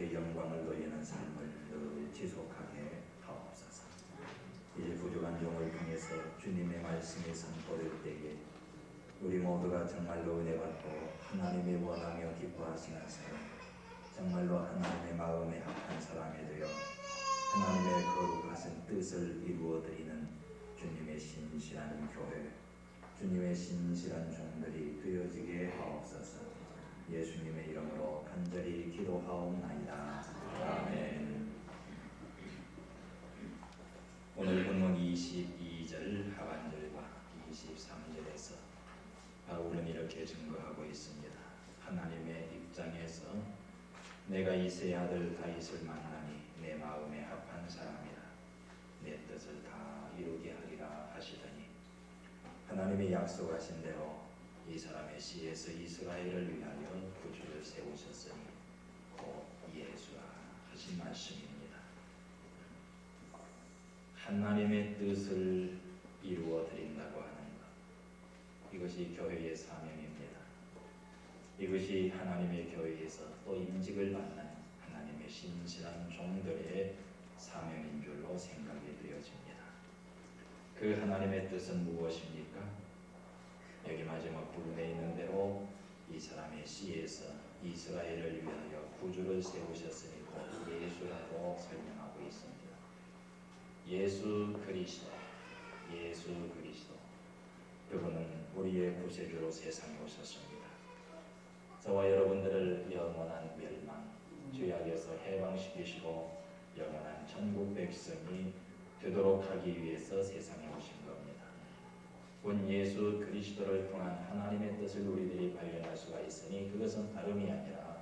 주의 영광을 돌리는 삶을 늘 지속하게 하옵소서. 이제 부족한 종을 통해서 주님의 말씀이 선포될 때에 우리 모두가 정말로 은혜 받고 하나님이 원하며 기뻐하시는 사람, 정말로 하나님의 마음에 합한 사람이 되어 하나님의 거룩하신 뜻을 이루어드리는 주님의 신실한 교회, 주님의 신실한 종들이 되어지게 하옵소서. 예수님의 이름으로 간절히 기도하옵나이다. 아멘. 오늘 본문 22절 하반절과 23절에서 바울은 이렇게 증거하고 있습니다. 하나님의 입장에서 내가 이새의 아들 다윗을 만나니 내 마음에 합한 사람이라. 내 뜻을 다 이루게 하리라 하시더니 하나님이 약속하신 대로 이 사람의 씨에서 이스라엘을 위하여 구주를 세우셨으니 곧 예수라 하신 말씀입니다. 하나님의 뜻을 이루어 드린다고 하는 것, 이것이 교회의 사명입니다. 이것이 하나님의 교회에서 또 임직을 받는 하나님의 신실한 종들의 사명인 줄로 생각이 되어집니다. 그 하나님의 뜻은 무엇입니까? 여기 마지막 부분에 있는 대로 이 사람의 씨에서 이스라엘을 위하여 구주를 세우셨으니 곧 예수라고 설명하고 있습니다. 예수 그리스도, 예수 그리스도, 그분은 우리의 구세주로 세상에 오셨습니다. 저와 여러분들을 영원한 멸망, 죄악에서 해방시키시고 영원한 천국 백성이 되도록 하기 위해서 세상에 오신 겁니다. 본 예수 그리스도를 통한 하나님의 뜻을 우리들이 발견할 수가 있으니 그것은 다름이 아니라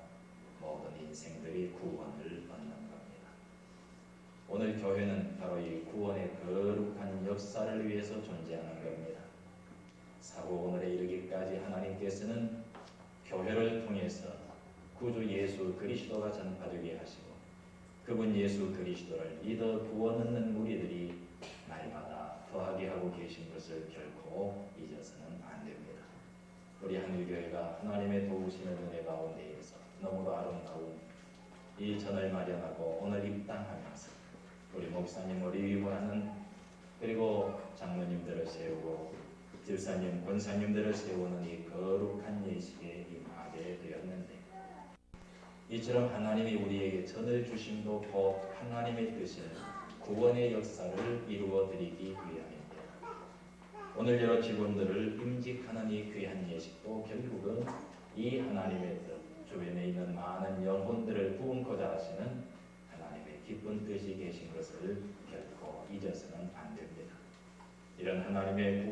모든 인생들이 구원을 얻는 겁니다. 오늘 교회는 바로 이 구원의 거룩한 역사를 위해서 존재하는 겁니다. 사고 오늘에 이르기까지 하나님께서는 교회를 통해서 구주 예수 그리스도가 전파되게 하시고 그분 예수 그리스도를 믿어 구원 얻는 우리들이 날마다 더하게 하고 계신 것을 결코 잊어서는 안 됩니다. 우리 하늘교회가 하나님의 도우심의 은혜 가운데에서 너무도 아름다운 이 전을 마련하고 오늘 입당하면서 우리 목사님, 우리 위보하는 그리고 장로님들을 세우고 집사님, 권사님들을 세우는 이 거룩한 예식에 임하게 되었는데 이처럼 하나님이 우리에게 전을 주심도 곧 하나님의 뜻을 구원의 역사를 이루어 드리기 위함입니다. 오늘 여러 직원들을 임직하는 이 귀한 예식도 결국은 이 하나님의 뜻, 주변에 있는 많은 영혼들을 부은고자 하시는 하나님의 기쁜 뜻이 계신 것을 결코 잊어서는 안 됩니다. 이런 하나님의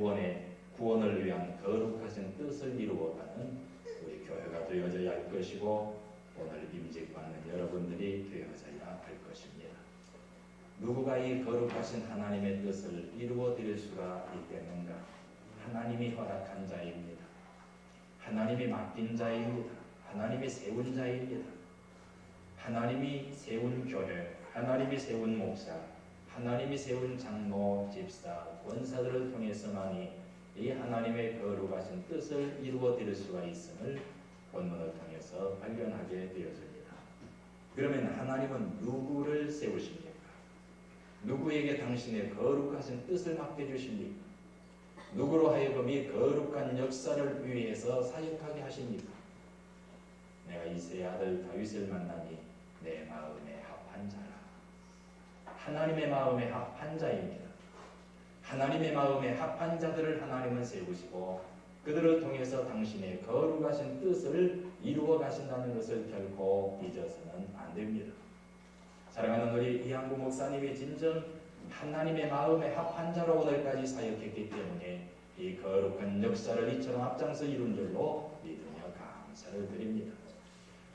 구원을 위한 거룩하신 뜻을 이루어가는 우리 교회가 되어져야 할 것이고 오늘 임직받는 여러분들이 되어져야 할 것입니다. 누구가 이 거룩하신 하나님의 뜻을 이루어 드릴 수가 있겠는가? 하나님이 허락한 자입니다. 하나님이 맡긴 자입니다. 하나님이 세운 자입니다. 하나님이 세운 교회, 하나님이 세운 목사, 하나님이 세운 장로, 집사, 권사들을 통해서만이 이 하나님의 거룩하신 뜻을 이루어 드릴 수가 있음을 본문을 통해서 발견하게 되었습니다. 그러면 하나님은 누구를 세우십니까? 누구에게 당신의 거룩하신 뜻을 맡겨주십니까? 누구로 하여금 이 거룩한 역사를 위해서 사역하게 하십니까? 내가 이새의 아들 다윗을 만나니 내 마음에 합한 자라. 하나님의 마음에 합한 자입니다. 하나님의 마음에 합한 자들을 하나님은 세우시고 그들을 통해서 당신의 거룩하신 뜻을 이루어 가신다는 것을 결코 잊어서는 안 됩니다. 사랑하는 우리 이한구 목사님이 진정 하나님의 마음에 합한 자로 오늘까지 사역했기 때문에 이 거룩한 역사를 이처럼 앞장서 이룬 줄로 믿으며 감사를 드립니다.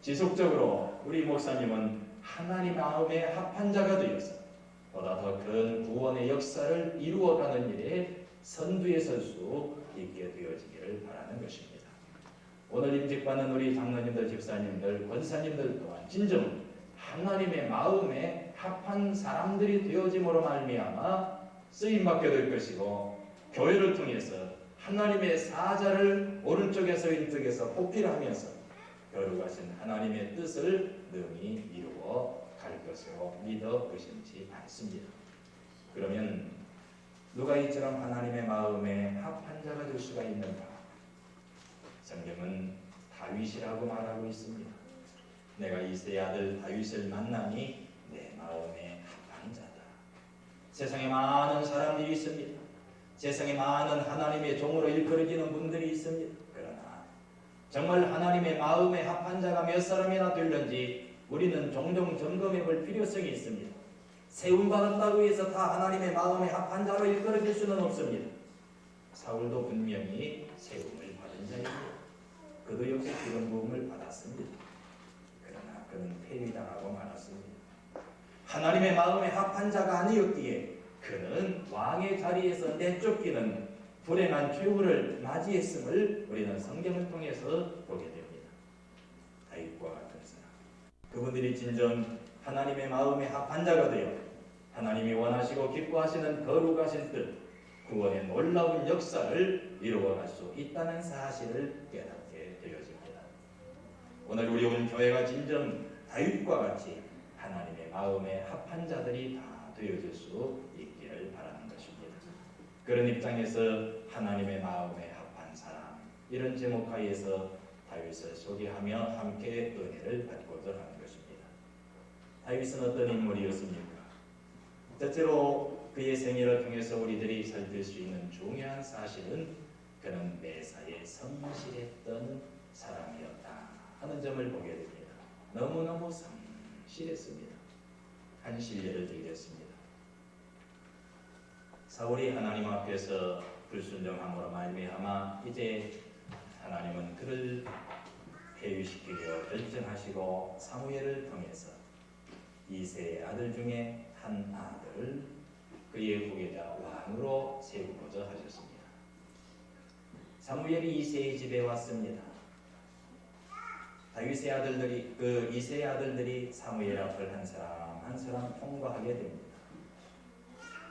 지속적으로 우리 목사님은 하나님 마음에 합한 자가 되어서 보다 더 큰 구원의 역사를 이루어가는 일에 선두에 설 수 있게 되어지기를 바라는 것입니다. 오늘 임직받는 우리 장로님들, 집사님들, 권사님들 또한 진정 하나님의 마음에 합한 사람들이 되어짐으로 말미암아 쓰임받게 될 것이고 교회를 통해서 하나님의 사자를 오른쪽에서 왼쪽에서 뽑기를 하면서 거룩하신 하나님의 뜻을 능히 이루어 갈 것으로 믿어 의심치 않습니다. 그러면 누가 이처럼 하나님의 마음에 합한 자가 될 수가 있는가? 성경은 다윗이라고 말하고 있습니다. 내가 이새의 아들 다윗을 만나니 내 마음에 합한 자다. 세상에 많은 사람들이 있습니다. 세상에 많은 하나님의 종으로 일컬어지는 분들이 있습니다. 그러나 정말 하나님의 마음에 합한 자가 몇 사람이나 될는지 우리는 종종 점검해 볼 필요성이 있습니다. 세움받았다고 해서 다 하나님의 마음에 합한 자로 일컬어질 수는 없습니다. 사울도 분명히 세움을 받은 자입니다. 그도 역시 기름 부음을 받았습니다. 그러나 그는 폐위당하고 말았습니다. 하나님의 마음에 합한 자가 아니었기에 그는 왕의 자리에서 내쫓기는 불행한 최후를 맞이했음을 우리는 성경을 통해서 보게 됩니다. 다윗과 같은 사람, 그분들이 진정 하나님의 마음에 합한 자가 되어 하나님이 원하시고 기뻐하시는 거룩하신 뜻, 구원의 놀라운 역사를 이루어갈 수 있다는 사실을 깨닫게 되어집니다. 오늘 우리 온 교회가 진정 다윗과 같이 하나님의 마음에 합한 자들이 다 되어질 수 있기를 바라는 것입니다. 그런 입장에서 하나님의 마음에 합한 사람, 이런 제목 하에서 다윗을 소개하며 함께 은혜를 받고자 하는 것입니다. 다윗은 어떤 인물이었습니까? 첫째로 그의 생애를 통해서 우리들이 살필 수 있는 중요한 사실은 그는 매사에 성실했던 사람이었다 하는 점을 보게 됩니다. 너무너무 성실했습니다. 한 실례를 드리겠습니다. 사울이 하나님 앞에서 불순종함으로 말미암아 이제 하나님은 그를 폐위시키려 결정하시고 사무엘을 통해서 이새의 아들 중에 한 아들을 그의 후계자 왕으로 세우고자 하셨습니다. 사무엘이 이새의 집에 왔습니다. 다윗의 아들들이 이새의 아들들이 사무엘 앞을 한 사람 한 사람 통과하게 됩니다.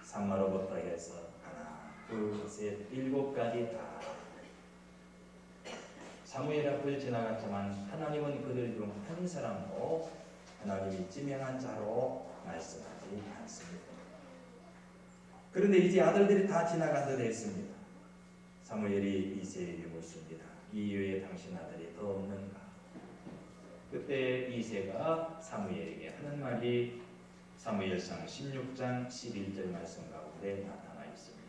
산마로부터 해서 하나, 둘, 셋, 7가지 다 사무엘 앞을 지나갔지만 하나님은 그들 중 한 사람도 하나님이 지명한 자로 말씀하지 않습니다. 그런데 이제 아들들이 다 지나간 듯 했습니다. 사무엘이 이새에게 묻습니다. 이 이외에 당신 아들이 더 없는가? 그때 이새가 사무엘에게 하는 말이 사무엘상 16장 11절 말씀 가운데 나타나 있습니다.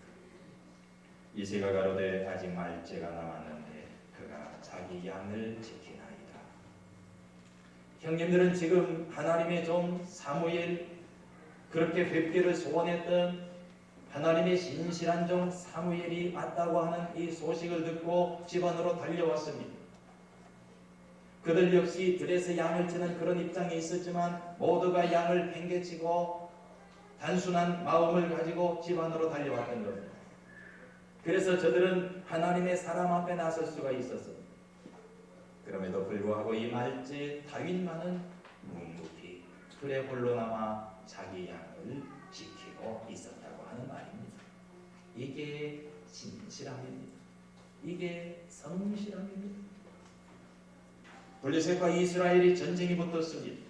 이새가 가로되 아직 말째가 남았는데 그가 자기 양을 지키나이다. 형님들은 지금 하나님의 종 사무엘, 그렇게 뵙기를 소원했던 하나님의 신실한 종 사무엘이 왔다고 하는 이 소식을 듣고 집안으로 달려왔습니다. 그들 역시 들에서 양을 치는 그런 입장에 있었지만 모두가 양을 팽개치고 단순한 마음을 가지고 집안으로 달려왔던 겁니다. 그래서 저들은 하나님의 사람 앞에 나설 수가 있었습니다. 그럼에도 불구하고 이 말째 다윗만은 묵묵히 그래 홀로 남아 자기 양을 지키고 있었다고 하는 말입니다. 이게 신실함입니다. 이게 성실함입니다. 블레셋과 이스라엘이 전쟁이 붙었습니다.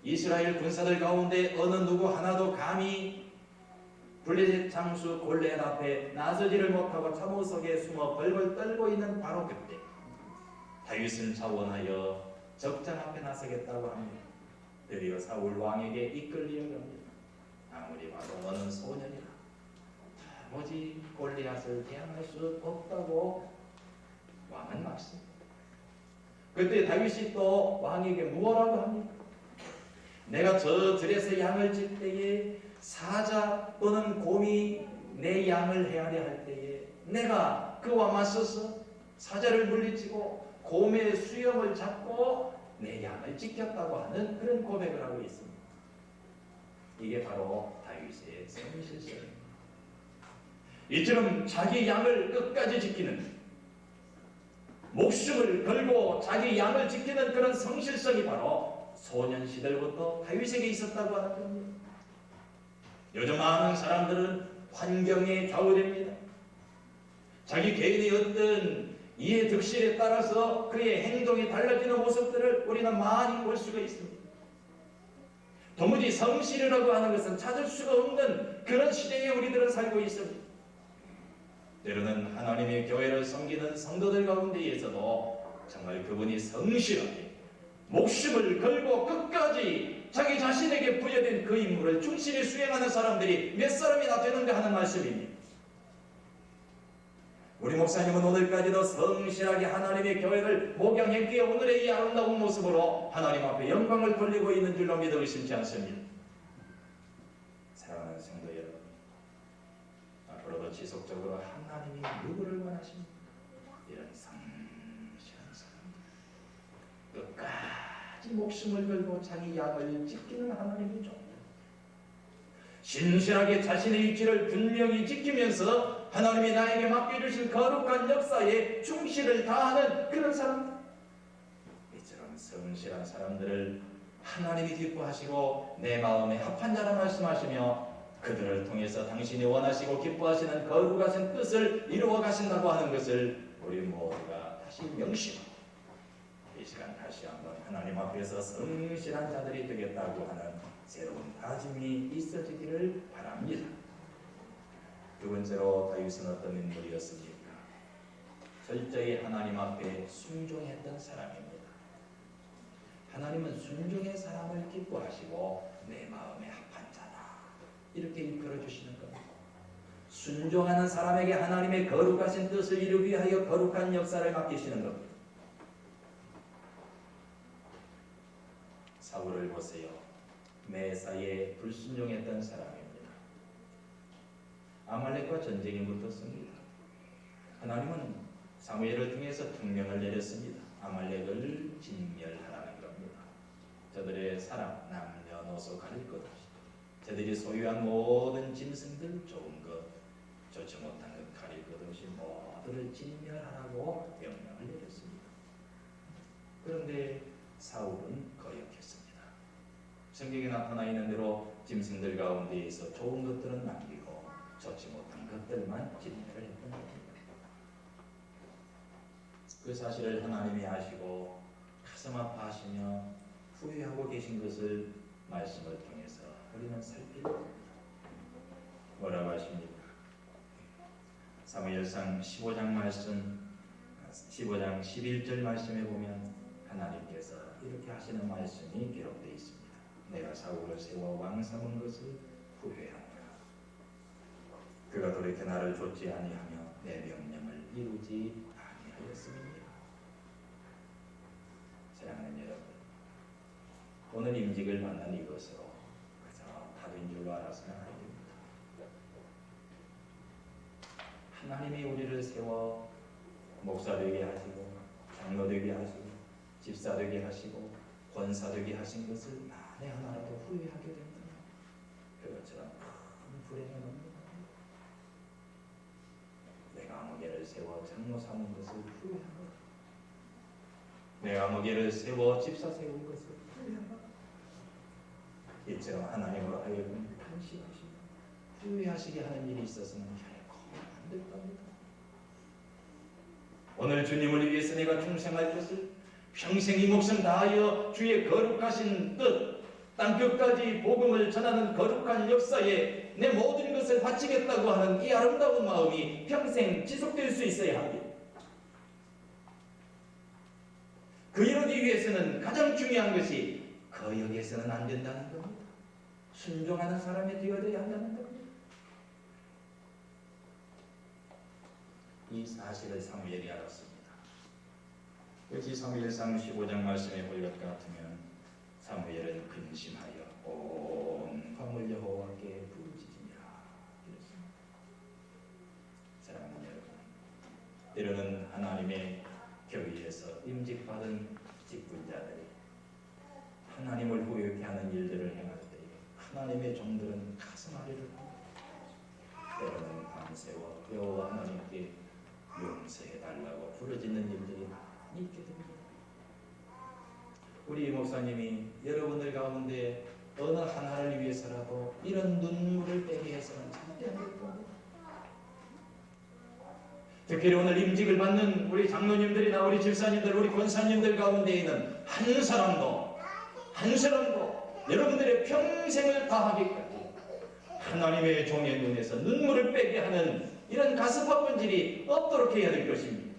이스라엘 군사들 가운데 어느 누구 하나도 감히 블레셋 장수 골리앗 앞에 나서지를 못하고 참호 속에 숨어 벌벌 떨고 있는 바로 그때 다윗은 자원하여 적장 앞에 나서겠다고 합니다. 드디어 사울 왕에게 이끌리려 합니다. 아무리 봐도 너는 소년이라 도무지 골리앗을 대항할 수 없다고 왕은 막습니다. 그때 다윗이 또 왕에게 무엇라고 합니까? 내가 저 들에서 양을 칠 때에 사자 또는 곰이 내 양을 헤아려 할 때에 내가 그와 맞서서 사자를 물리치고 곰의 수염을 잡고 내 양을 지켰다고 하는 그런 고백을 하고 있습니다. 이게 바로 다윗의 성실성입니다. 이처럼 자기 양을 끝까지 지키는, 목숨을 걸고 자기 양을 지키는 그런 성실성이 바로 소년 시절부터 다윗에게 있었다고 하는 겁니다. 요즘 많은 사람들은 환경에 좌우됩니다. 자기 개인의 어떤 이의 득실에 따라서 그의 행동이 달라지는 모습들을 우리는 많이 볼 수가 있습니다. 도무지 성실이라고 하는 것은 찾을 수가 없는 그런 시대에 우리들은 살고 있습니다. 때로는 하나님의 교회를 섬기는 성도들 가운데에서도 정말 그분이 성실하게 목숨을 걸고 끝까지 자기 자신에게 부여된 그 임무를 충실히 수행하는 사람들이 몇 사람이나 되는가 하는 말씀입니다. 우리 목사님은 오늘까지도 성실하게 하나님의 교회를 목양했기에 오늘의 이 아름다운 모습으로 하나님 앞에 영광을 돌리고 있는 줄로 믿어 의심치 않습니다. 사랑하는 성도 여러분, 앞으로도 지속적으로 하나님이 누구를 원하십니까? 이런 성실한 사람들, 끝까지 목숨을 걸고 자기 약을 지키는 하나님의 종, 신실하게 자신의 위치를 분명히 지키면서 하나님이 나에게 맡겨주신 거룩한 역사에 충실을 다하는 그런 사람들, 이처럼 성실한 사람들을 하나님이 기뻐하시고 내 마음에 합한 자라 말씀하시며 그들을 통해서 당신이 원하시고 기뻐하시는 거룩하신 뜻을 이루어 가신다고 하는 것을 우리 모두가 다시 명심하고 이 시간 다시 한번 하나님 앞에서 성실한 자들이 되겠다고 하는 새로운 다짐이 있어지기를 바랍니다. 두 번째로 다윗은 어떤 인물이었습니까? 철저히 하나님 앞에 순종했던 사람입니다. 하나님은 순종의 사람을 기뻐하시고 내 마음에 합한 자다, 이렇게 이끌어 주시는 겁니다. 순종하는 사람에게 하나님의 거룩하신 뜻을 이루기 위하여 거룩한 역사를 맡기시는 겁니다. 사울을 보세요. 메사에 불순종했던 사람입니다. 아말렉과 전쟁이 붙었습니다. 하나님은 사무엘을 통해서 특명을 내렸습니다. 아말렉을 진멸하라는 겁니다. 저들의 사람 남녀노소 가릴 것 없이 저들이 소유한 모든 짐승들, 좋은 것, 좋지 못한 것 가릴 것 없이 모두를 진멸하라고 명령을 내렸습니다. 그런데 사울은 거역했습니다. 성경에 나타나 있는 대로 짐승들 가운데에서 좋은 것들은 남기고 좋지 못한 것들만 진멸을 했던 겁니다. 그 사실을 하나님이 아시고 가슴 아파하시며 후회하고 계신 것을 말씀을 통해서 우리는 살피게 됩니다. 뭐라고 하십니까? 사무엘상 15장 말씀, 15장 11절 말씀에 보면 하나님께서 이렇게 하시는 말씀이 기록되어 있습니다. 내가 사울을 세워 왕 삼은 것을 후회하노라. 그가 돌이켜 나를 좇지 아니하며 내 명령을 이루지 아니하였습니다. 사랑하는 여러분, 오늘 임직을 받는 이것으로 그저 답인 줄로 알아서는 안 됩니다. 하나님이 우리를 세워 목사 되게 하시고 장로 되게 하시고 집사 되게 하시고 권사 되게 하신 것을 만에 하나라도 후회하게 된다면 그것처럼 큰 불행은 없는 내가 아무개를 세워 장로 삼은 것을 후회하노라. 내가 아무개를 세워 집사 세운 것을 후회하노라. 이처럼 하나님으로 하여금 탄식하시고 후회하시게 하는 일이 있어서는 결코 안 될 겁니다. 오늘 주님을 위해서 내가 충성할 것을 평생 이 목숨 다하여 주의 거룩하신 뜻, 땅끝까지 복음을 전하는 거룩한 역사에 내 모든 것을 바치겠다고 하는 이 아름다운 마음이 평생 지속될 수 있어야 합니다. 그 이루기 위해서는 가장 중요한 것이 거역해서는 안 된다는 겁니다. 순종하는 사람이 되어야 한다는 겁니다. 이 사실을 사무엘이 알았습니다. 역시 사무엘상 15장 말씀에 볼 것 같으면 사무엘은 근심하여 온 밤을 여호와께 부르짖으니라 이랬습니다. 사랑하는 여러분, 때로는 하나님의 교회에서 임직받은 직분자들이 하나님을 후회케 하는 일들을 행할 때에 하나님의 종들은 가슴 아래를 합니다. 때로는 밤새워 여호와 하나님께 용서해달라고 부르짖는 일들이 많이 있게 됩니다. 우리 목사님이 여러분들 가운데 어느 하나를 위해서라도 이런 눈물을 빼게 해서는 절대 안 될 겁니다. 특히 오늘 임직을 받는 우리 장로님들이나 우리 집사님들, 우리 권사님들 가운데 있는 한 사람도 여러분들의 평생을 다하기까지 하나님의 종의 눈에서 눈물을 빼게 하는 이런 가슴 아픈 일이 없도록 해야 될 것입니다.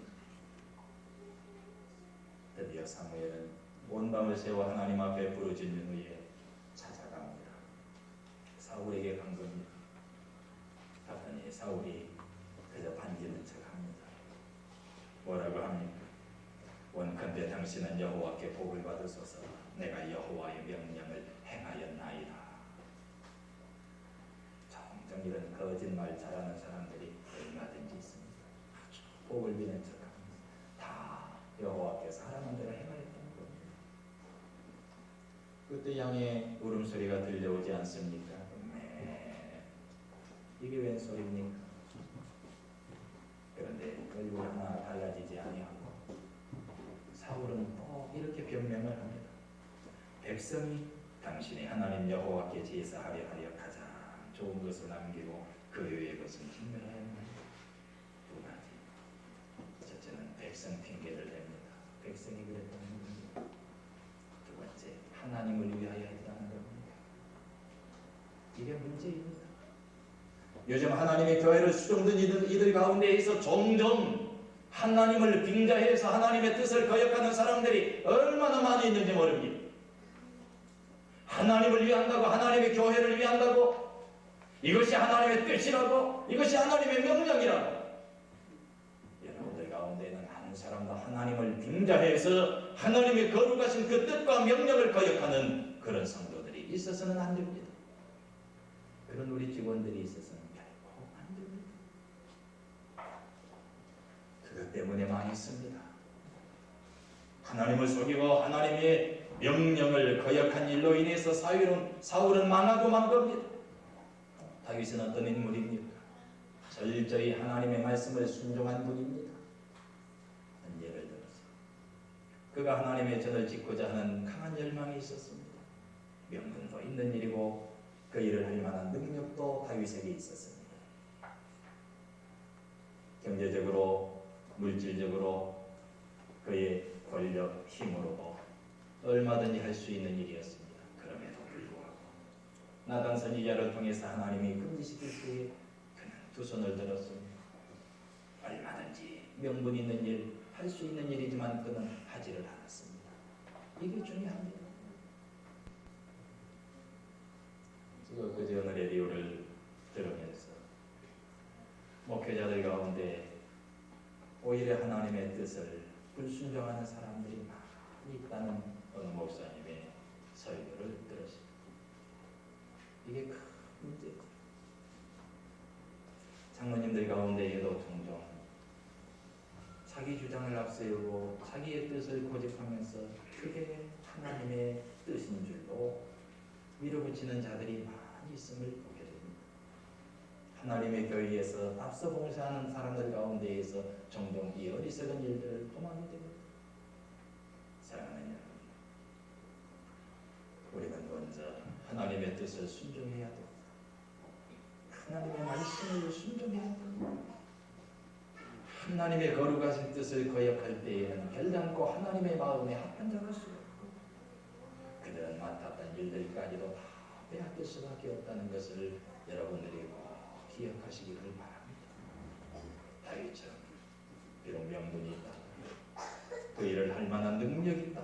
드디어 사무엘은 온 밤을 새워 하나님 앞에 부르짖는 후에 찾아갑니다. 사울에게 간 겁니다. 갔더니 사울이 그저 반기는 척합니다. 뭐라고 합니까? 원컨대 당신은 여호와께 복을 받으소서. 내가 여호와의 명령을 행하였나이다. 종종 이런 거짓말 잘하는 사람들이 얼마든지 있습니다. 아주 복을 비는 척합니다. 다 여호와께서 하라는 대로 행하였다는 겁니다. 그때 양의 울음소리가 들려오지 않습니까? 네. 이게 웬 소리입니까? 그런데 얼굴 하나 달라지지 아니하고 사울은 또 이렇게 변명을 합니다. 백성이 당신이 하나님 여호와께 제사하려 하여 가장 좋은 것을 남기고 그 외의 것은 진멸하였나이다. 두 가지. 첫째는 백성 핑계를 댑니다. 백성이 그랬다는 겁니다. 두 번째, 하나님을 위하여 했다는 겁니다. 이게 문제입니다. 요즘 하나님의 교회를 수종든 이들 가운데에서 종종 하나님을 빙자해서 하나님의 뜻을 거역하는 사람들이 얼마나 많이 있는지 모릅니다. 하나님을 위한다고, 하나님의 교회를 위한다고, 이것이 하나님의 뜻이라고, 이것이 하나님의 명령이라고. 여러분들 가운데는 한 사람도 하나님을 빙자해서 하나님의 거룩하신 그 뜻과 명령을 거역하는 그런 성도들이 있어서는 안 됩니다. 그런 우리 직원들이 있어서는 결코 안 됩니다. 그것 때문에 망했습니다. 하나님을 속이고 하나님의 명령을 거역한 일로 인해서 사울은 망하고 만 겁니다. 다윗은 어떤 인물입니까? 철저히 하나님의 말씀을 순종한 분입니다. 예를 들어서 그가 하나님의 전을 짓고자 하는 강한 열망이 있었습니다. 명분도 있는 일이고 그 일을 할 만한 능력도 다윗에게 있었습니다. 경제적으로, 물질적으로, 그의 권력, 힘으로도 얼마든지 할 수 있는 일이었습니다. 그럼에도 불구하고 나단 선지자를 통해서 하나님이 금지시킬 때에 그는 두 손을 들었습니다. 얼마든지 명분 있는 일, 할 수 있는 일이지만 그는 하지를 않았습니다. 이게 중요합니다. 제가 그제 오늘 라디오를 들으면서 목회자들 가운데 오히려 하나님의 뜻을 불순종하는 사람들이 많이 있다는 어느 목사님의 설교를 들었습니다. 이게 큰 문제죠. 장로님들 가운데에도 종종 자기 주장을 앞세우고 자기의 뜻을 고집하면서 그게 하나님의 뜻인 줄로 밀어붙이는 자들이 많이 있음을 보게 됩니다. 하나님의 교회에서 앞서 봉사하는 사람들 가운데에서 종종 이 어리석은 일들을 범하게 됩니다. 사랑하는 여러분, 우리는 먼저 하나님의 뜻을 순종해야 됩니다. 하나님의 말씀을 순종해야 됩니다. 하나님의 거룩하신 뜻을 거역할 때에는 결단코 하나님의 마음에 합한 자가 수가 없고 그들은 맡았던 일들까지도 다 빼앗길 수밖에 없다는 것을 여러분들이 꼭 기억하시기를 바랍니다. 다윗처럼 비록 명분이 있다, 그 일을 할 만한 능력이 있다,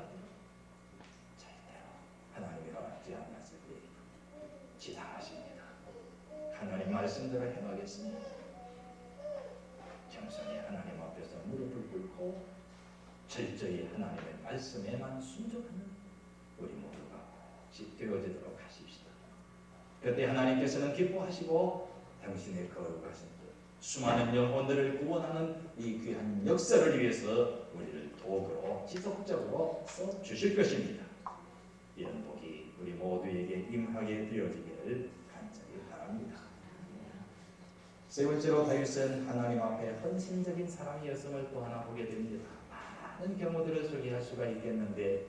절대로 하나님이 허락지 않았을 때 지당하십니다. 하나님 말씀대로 행하겠습니다. 겸손히 하나님 앞에서 무릎을 꿇고 철저히 하나님의 말씀에만 순종하는 우리 모두가 되어지도록 하십시다. 그때 하나님께서는 기뻐하시고 당신의 거룩하신 뜻, 수많은 영혼들을 구원하는 이 귀한 역사를 위해서 우리를 도구로 지속적으로 써주실 것입니다. 이런 복이 우리 모두에게 임하게 되어지기를 간절히 바랍니다. 세 번째로 다윗은 하나님 앞에 헌신적인 사람이었음을 또 하나 보게 됩니다. 많은 경우들을 소개할 수가 있겠는데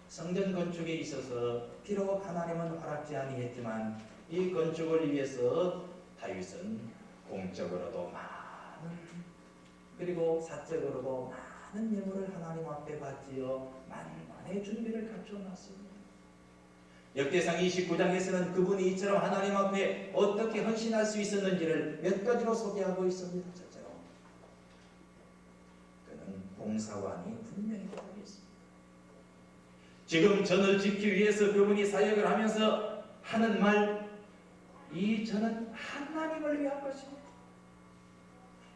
성전 건축에 있어서 비록 하나님은 허락지 아니했지만 이 건축을 위해서 다윗은 공적으로도 그리고 사적으로도 많은 예물을 하나님 앞에 바치어 만반의 준비를 갖춰놨습니다. 역대상 29장에서는 그분이 이처럼 하나님 앞에 어떻게 헌신할 수 있었는지를 몇 가지로 소개하고 있습니다. 첫째로 그는 봉사관이 분명히 있습니다. 지금 전을 짓기 위해서 그분이 사역을 하면서 하는 말, 이 전은 하나님을 위한 것입니다.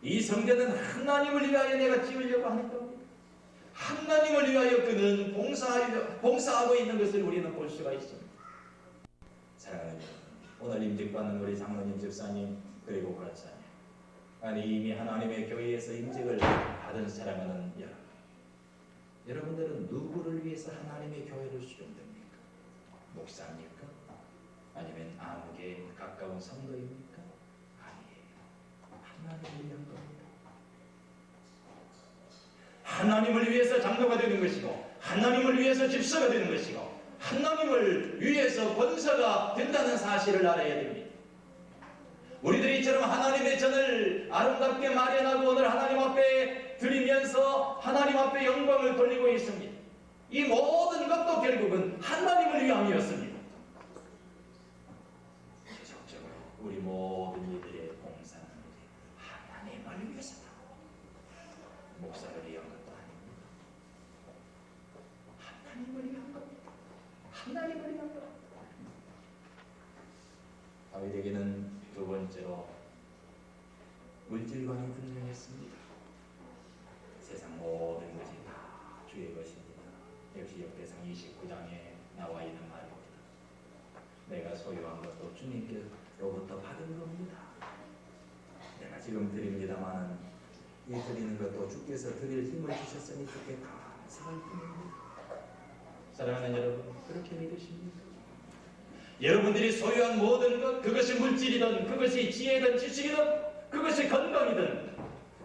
이 성전은 하나님을 위하여 내가 지으려고 하는 겁니다. 하나님을 위하여 그는 봉사하고 있는 것을 우리는 볼 수가 있습니다. 사랑하는 여러분, 오늘 임직받는 우리 장로님, 집사님, 그리고 권사님, 아니 이미 하나님의 교회에서 임직을 받은 사랑하는 여러분, 여러분들은 누구를 위해서 하나님의 교회를 수련됩니까? 목사입니까? 아니면 아무개 가까운 성도입니까? 아니에요. 하나님을 위한 겁니다. 하나님을 위해서 장로가 되는 것이고, 하나님을 위해서 집사가 되는 것이고, 하나님을 위해서 권사가 된다는 사실을 알아야 됩니다. 우리들이 이처럼 하나님의 전을 아름답게 마련하고 오늘 하나님 앞에 드리면서 하나님 앞에 영광을 돌리고 있습니다. 이 모든 것도 결국은 하나님을 위함이었습니다. 지속적으로 우리 모든 이들의 봉사는 하나님을 위해서다. 목사를 위한 것도 아닙니다. 하나님을 위한 겁니다. 하나님을 위한 것. 다윗에게는 두 번째로 물질관이 분명했습니다. 세상 모든 것이 다 주의 것입니다. 역시 역대상 29장에 나와 있는 말입니다. 내가 소유한 것도 주님께로부터 받은 겁니다. 내가 지금 드립니다만 이 드리는 것도 주께서 드릴 힘을 주셨으니 주께 감사할 뿐입니다. 사랑하는 여러분, 그렇게 믿으십니까? 여러분들이 소유한 모든 것, 그것이 물질이든 그것이 지혜든 지식이든 그것이 건강이든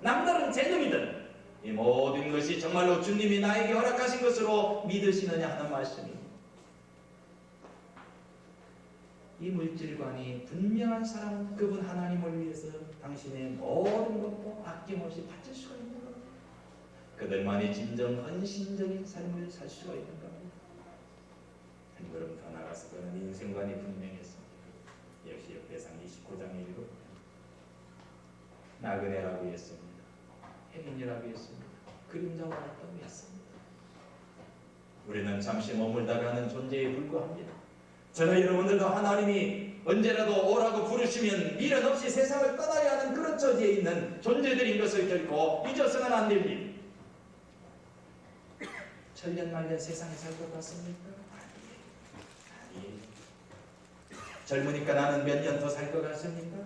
남다른 재능이든 이 모든 것이 정말로 주님이 나에게 허락하신 것으로 믿으시느냐 하는 말씀입니다. 이 물질관이 분명한 사람은 그분 하나님을 위해서 당신의 모든 것도 아낌없이 바칠 수가 있는 겁니다. 그들만이 진정 헌신적인 삶을 살 수가 있는 겁니다. 한 걸음 더 나가서 그는 인생관이 분명했습니다. 역시 역대상 29장에 읽고 나그네라고 했습니다. 행인이라고 했습니다. 그림자 활동을 했습니다. 우리는 잠시 머물다가는 존재에 불과합니다. 저는 여러분들도 하나님이 언제라도 오라고 부르시면 미련 없이 세상을 떠나야 하는 그런 처지에 있는 존재들인 것을 결코 잊어서는 안 됩니다. 천년만년 세상에 살 것 같습니까? 아니에요. 젊으니까 나는 몇 년 더 살 것 같습니까?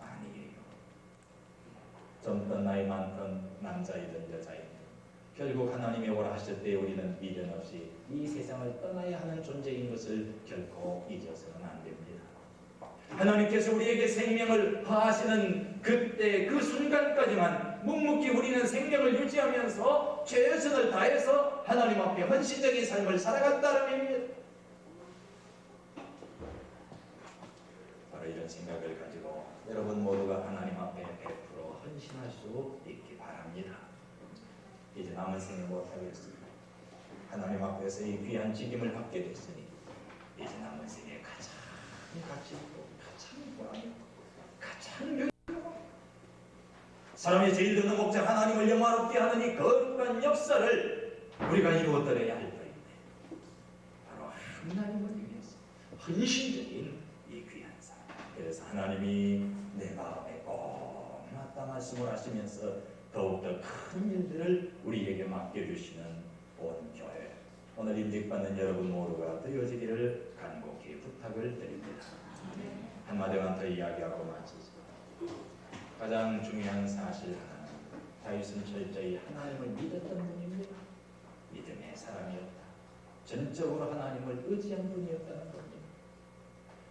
아니에요. 젊던 나이 많던 남자이든 여자이든 결국 하나님이 오라 하실 때 우리는 미련 없이 이 세상을 떠나야 하는 존재인 것을 결코 잊어서는 안 됩니다. 하나님께서 우리에게 생명을 허하시는 그때 그 순간까지만 묵묵히 우리는 생명을 유지하면서 최선을 다해서 하나님 앞에 헌신적인 삶을 살아갔다는 의미입니다. 바로 이런 생각을 가지고 여러분 모두가 하나님 앞에 100% 헌신할 수 있기 바랍니다. 이제 남은 생을 못하겠습니다. 하나님 앞에서 이 귀한 직임을 받게 됐으니 이제 남은 생에 가장 가치 있고 가장 보람있고 가장 유익하고 사람의 제일 드는 목적 하나님을 영화롭게 하는 이 거룩한 역사를 우리가 이루어드려야 할 터인데 바로 하나님을 위해서 헌신적인 이 귀한 삶. 그래서 하나님이 내 마음에 꼭 맞다 말씀을 하시면서 더욱더 큰 일들을 우리에게 맡겨주시는 온 교회, 오늘 임직받는 여러분 모두가 되어지기를 간곡히 부탁을 드립니다. 한마디만 더 이야기하고 마치죠. 가장 중요한 사실 하나는 다윗은 철저히 하나님을 믿었던 분입니다. 믿음의 사람이었다. 전적으로 하나님을 의지한 분이었다는 겁니다.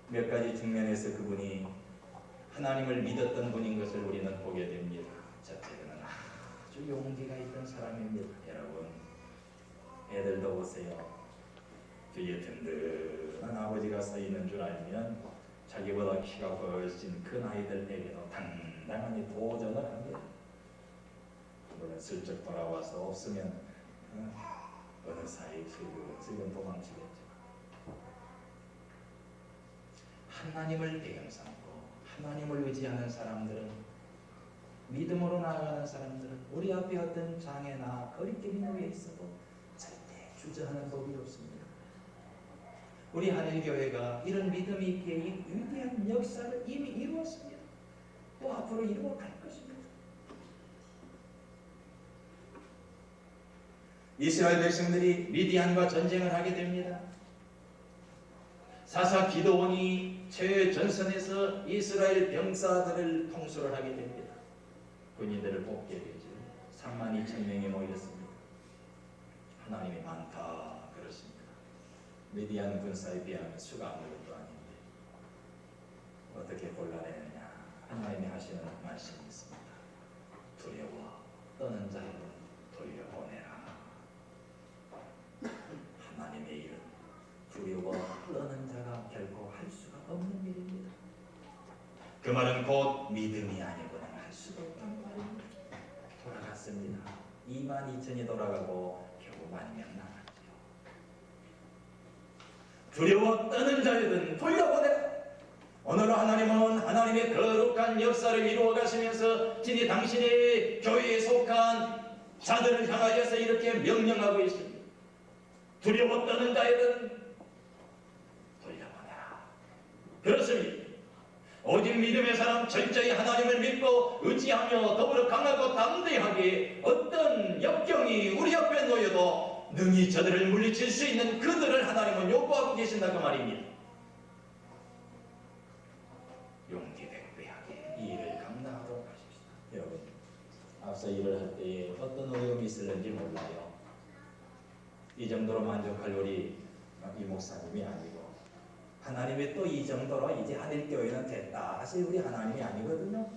몇 가지 측면에서 그분이 하나님을 믿었던 분인 것을 우리는 보게 됩니다. 첫째, 그는 아주 용기가 있던 사람입니다. 여러분, 애들도 보세요. 뒤에 든든한 아버지가 서 있는 줄 알면 자기보다 키가 훨씬 큰 아이들에게도 당당하게 도전을 합니다. 물론 슬쩍 돌아와서 없으면 어느 사이 지금 도망치겠죠. 하나님을 배경 삼고 하나님을 의지하는 사람들은, 믿음으로 나아가는 사람들은 우리 앞에 어떤 장애나 거리낌이 놓여 있어도 절대 주저하는 법이 없습니다. 우리 하늘교회가 이런 믿음 있게 이 위대한 역사를 이미 이루었습니다. 또 앞으로 이루어갈 것입니다. 이스라엘 백성들이 미디안과 전쟁을 하게 됩니다. 사사 기드온이 최전선에서 이스라엘 병사들을 통솔을 하게 됩니다. 군인들을 뽑게 되죠. 32,000명이 모였습니다. 하나님이 많다 그러십니다. 미디안 군사에 비하면 수가 아무것도 아닌데 어떻게 곤란했느냐. 하나님이 하시는 말씀이 있습니다. 두려워 떠는 자를 돌려보내라. 하나님의 일은 두려워 떠는 자가 결코 할 수가 없는 일입니다. 그 말은 곧 믿음이 아니고는 할 수가 없다는 말입니다. 돌아갔습니다. 22,000이 돌아가고 겨우 10,000명 남았죠. 두려워 떠는 자들은 돌려보내라. 오늘 하나님은 하나님의 거룩한 역사를 이루어 가시면서 진히 당신의 교회에 속한 자들을 향하여서 이렇게 명령하고 있습니다. 두려워 떠는 자들은 돌려보내라. 그렇습니다. 오직 믿음의 사람, 철저히 하나님을 믿고 의지하며 더불어 강하고 담대하게 어떤 역경이 우리 옆에 놓여도 능히 저들을 물리칠 수 있는 그들을 하나님은 요구하고 계신다고 말입니다. 용기 백배하게 이 일을 감당하도록 하십시다. 여러분, 앞서 일을 할 때에 어떤 어려움이 있을는지 몰라요. 이 정도로 만족할 우리 이 목사님이 아니고 하나님이 또 이 정도로 이제 하늘교회는 됐다 하실 우리 하나님이 아니거든요.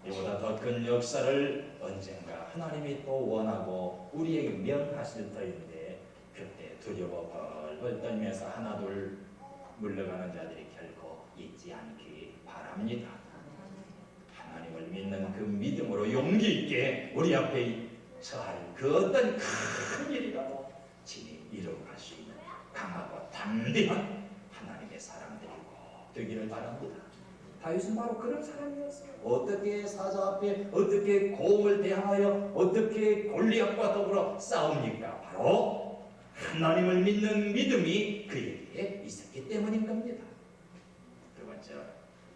이보다 더 큰 역사를 언젠가 하나님이 또 원하고 우리에게 명하실 터인데 그때 두려워 벌벌 떨면서 하나둘 물러가는 자들이 결코 있지 않기 바랍니다. 하나님을 믿는 그 믿음으로 용기 있게 우리 앞에 처할 그 어떤 큰 일이라도 진히 이루어갈 수 있는 강하고 담대한 하나님의 사람들이고 되기를 바랍니다. 다윗은 바로 그런 사람이었어요. 어떻게 사자 앞에 어떻게 고음을 대항하여 어떻게 골리앗과 더불어 싸웁니까? 바로 하나님을 믿는 믿음이 그에게 있었기 때문인 겁니다. 두 번째,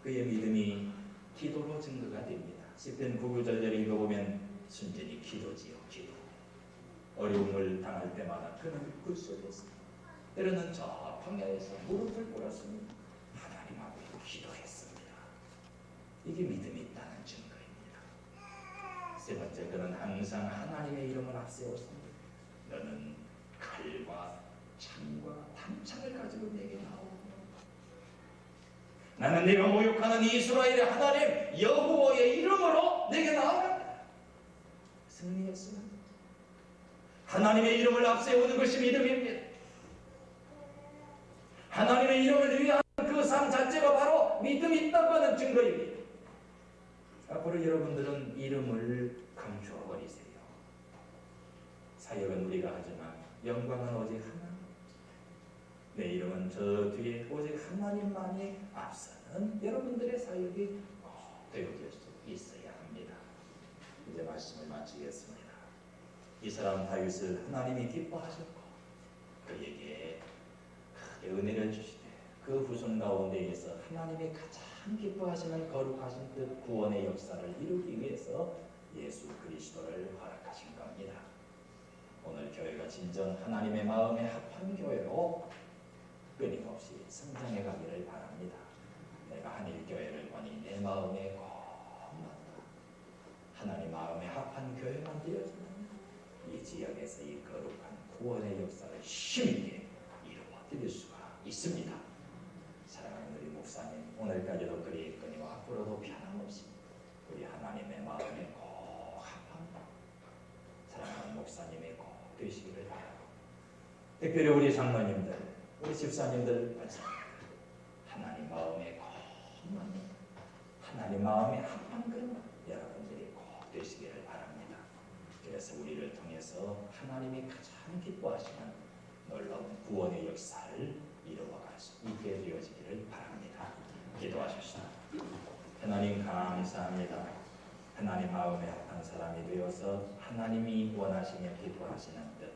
그의 믿음이 기도로 증거가 됩니다. 시편 9구절 읽어보면 순전히 기도지요. 기도. 어려움을 당할 때마다 그는 그 속에서 때로는 저 광야에서 무릎을 꿇었습니다. 하나님하고 기도했습니다. 이게 믿음이 있다는 증거입니다. 세 번째, 그는 항상 하나님의 이름을 앞세웠습니다. 너는 칼과 창과 단창을 가지고 내게 나오고 나는 네가 모욕하는 이스라엘의 하나님 여호와의 이름으로 내게 나오라. 승리했습니다. 하나님의 이름을 앞세우는 것이 믿음입니다. 하나님의 이름을 위한 그 삶 자체가 바로 믿음이 있다고 하는 증거입니다. 앞으로 여러분들은 이름을 감추어 버리세요. 사역은 우리가 하지만 영광은 오직 하나님. 내 이름은 저 뒤에 오직 하나님만이 앞서는 여러분들의 사역이 되어질 수 있어야 합니다. 이제 말씀을 마치겠습니다. 이 사람 다윗을 하나님이 기뻐하셨고 그에게 크게 은혜를 주시되 그 후손 가운데에서 하나님이 가장 기뻐하시는 거룩하신 뜻 구원의 역사를 이루기 위해서 예수 그리스도를 허락하신 겁니다. 오늘 교회가 진정 하나님의 마음에 합한 교회로 끊임없이 성장해 가기를 바랍니다. 내가 한일교회를 보니 내 마음에 꼭 맞다. 하나님 마음에 합한 교회만 되어지면 이 지역에서 이 거룩한 구원의 역사를 힘있게 이루어 드릴 수가 있습니다. 사랑하는 우리 목사님, 오늘까지도 그리했거니와 앞으로도 변함없이 우리 하나님의 마음에 꼭 합한 사랑하는 목사님이 꼭 되시기를 바라고, 특별히 우리 장로님들, 우리 집사님들 말씀합니다. 하나님 마음에 꼭 맞는 하나님 마음에 합한 그런 여러분들이 꼭 되시기를 바랍니다. 그래서 우리를 통해서 하나님이 가장 기뻐하시는 놀라운 구원의 역사를 이루어갈 수 있게 되어지기를 바랍니다. 기도하십시다. 하나님 감사합니다. 하나님 마음에 합한 사람이 되어서 하나님이 원하시며 기뻐하시는 뜻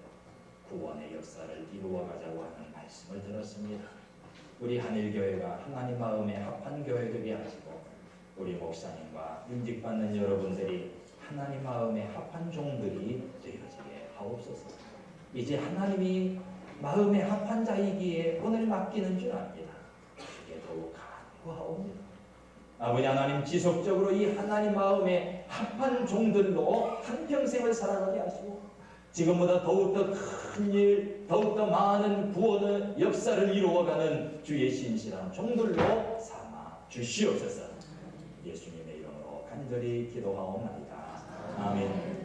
구원의 역사를 이루어가자고 하는 말씀을 들었습니다. 우리 한일교회가 하나님 마음에 합한 교회 되게 하시고 우리 목사님과 임직받는 여러분들이 하나님 마음에 합한 종들이 되어지게 하옵소서. 이제 하나님이 마음에 합한 자이기에 오늘 맡기는 줄 압니다. 그게 더욱 간구하옵니다. 아버지 하나님 지속적으로 이 하나님 마음에 합한 종들로 한평생을 살아가게 하시고 지금보다 더욱더 큰 일, 더욱더 많은 구원의 역사를 이루어가는 주의 신실한 종들로 삼아 주시옵소서. 예수님의 이름으로 간절히 기도하옵나이다. 아멘.